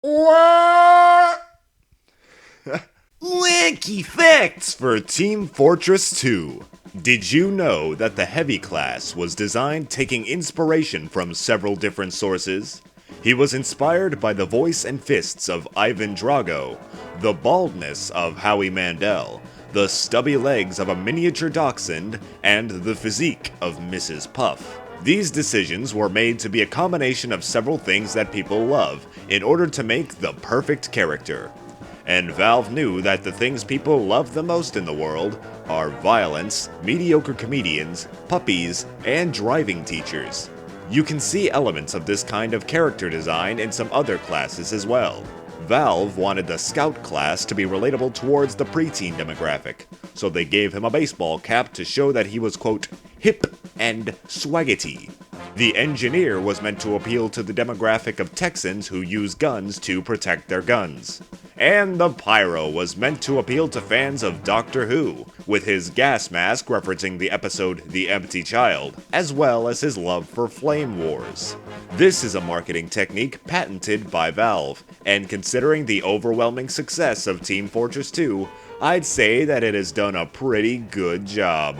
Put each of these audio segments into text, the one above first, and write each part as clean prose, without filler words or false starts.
What? Wacky facts for Team Fortress 2. Did you know that the Heavy class was designed taking inspiration from several different sources? He was inspired by the voice and fists of Ivan Drago, the baldness of Howie Mandel, the stubby legs of a miniature dachshund, and the physique of Mrs. Puff. These decisions were made to be a combination of several things that people love in order to make the perfect character. And Valve knew that the things people love the most in the world are violence, mediocre comedians, puppies, and driving teachers. You can see elements of this kind of character design in some other classes as well. Valve wanted the Scout class to be relatable towards the preteen demographic, so they gave him a baseball cap to show that he was, quote, hip and swaggety. The Engineer was meant to appeal to the demographic of Texans who use guns to protect their guns. And the Pyro was meant to appeal to fans of Doctor Who, with his gas mask referencing the episode The Empty Child, as well as his love for Flame Wars. This is a marketing technique patented by Valve, and considering the overwhelming success of Team Fortress 2, I'd say that it has done a pretty good job.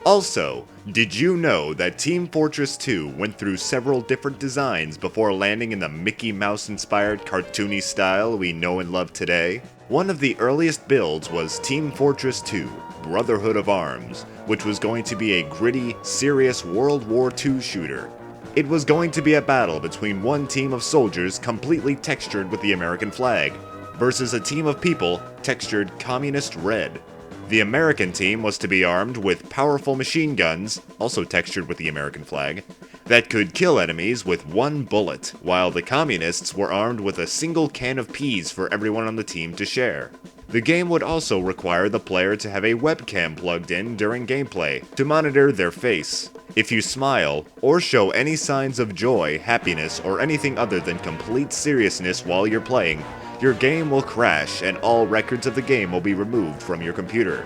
Also, did you know that Team Fortress 2 went through several different designs before landing in the Mickey Mouse-inspired cartoony style we know and love today? One of the earliest builds was Team Fortress 2, Brotherhood of Arms, which was going to be a gritty, serious World War II shooter. It was going to be a battle between one team of soldiers completely textured with the American flag, versus a team of people textured communist red. The American team was to be armed with powerful machine guns, also textured with the American flag, that could kill enemies with one bullet, while the communists were armed with a single can of peas for everyone on the team to share. The game would also require the player to have a webcam plugged in during gameplay to monitor their face. If you smile, or show any signs of joy, happiness, or anything other than complete seriousness while you're playing, your game will crash and all records of the game will be removed from your computer.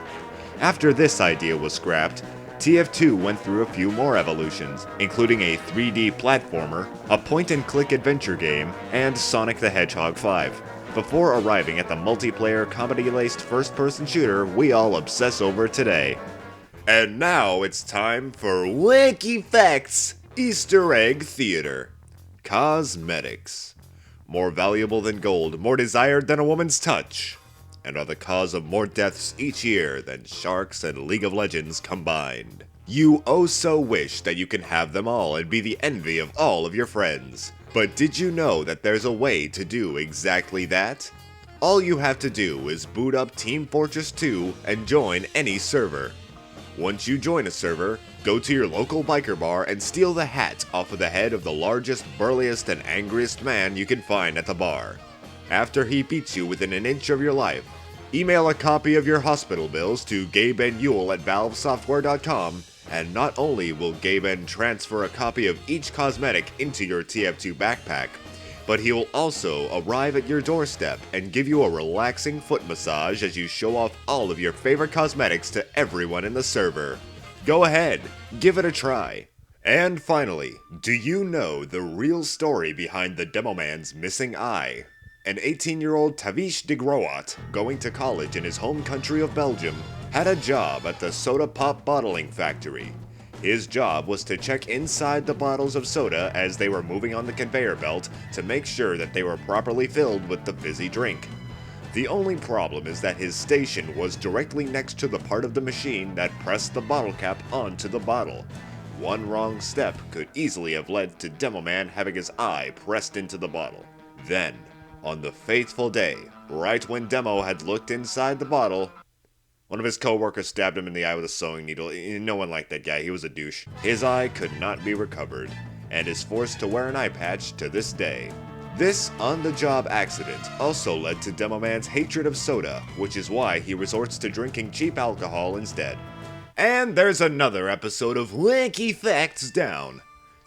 After this idea was scrapped, TF2 went through a few more evolutions, including a 3D platformer, a point-and-click adventure game, and Sonic the Hedgehog 5, before arriving at the multiplayer comedy-laced first-person shooter we all obsess over today. And now it's time for Wacky Facts Easter Egg Theater. Cosmetics. More valuable than gold, more desired than a woman's touch, and are the cause of more deaths each year than sharks and League of Legends combined. You oh so wish that you can have them all and be the envy of all of your friends. But did you know that there's a way to do exactly that? All you have to do is boot up Team Fortress 2 and join any server. Once you join a server, go to your local biker bar and steal the hat off of the head of the largest, burliest, and angriest man you can find at the bar. After he beats you within an inch of your life, email a copy of your hospital bills to gabeandule@valvesoftware.com, and not only will Gaben transfer a copy of each cosmetic into your TF2 backpack, but he will also arrive at your doorstep and give you a relaxing foot massage as you show off all of your favorite cosmetics to everyone in the server. Go ahead, give it a try. And finally, do you know the real story behind the Demoman's missing eye? An 18-year-old Tavish de Groat, going to college in his home country of Belgium, had a job at the soda pop bottling factory. His job was to check inside the bottles of soda as they were moving on the conveyor belt to make sure that they were properly filled with the fizzy drink. The only problem is that his station was directly next to the part of the machine that pressed the bottle cap onto the bottle. One wrong step could easily have led to Demoman having his eye pressed into the bottle. Then, on the fateful day, right when Demo had looked inside the bottle, one of his co-workers stabbed him in the eye with a sewing needle. No one liked that guy, he was a douche. His eye could not be recovered, and is forced to wear an eye patch to this day. This on-the-job accident also led to Demoman's hatred of soda, which is why he resorts to drinking cheap alcohol instead. And there's another episode of Wacky Facts down.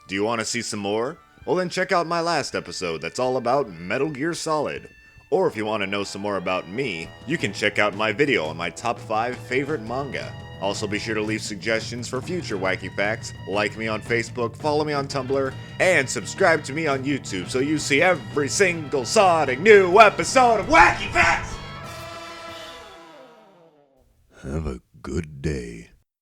Do you want to see some more? Well then check out my last episode that's all about Metal Gear Solid. Or if you want to know some more about me, you can check out my video on my top 5 favorite manga. Also, be sure to leave suggestions for future Wacky Facts, like me on Facebook, follow me on Tumblr, and subscribe to me on YouTube so you see every single sodding new episode of Wacky Facts! Have a good day.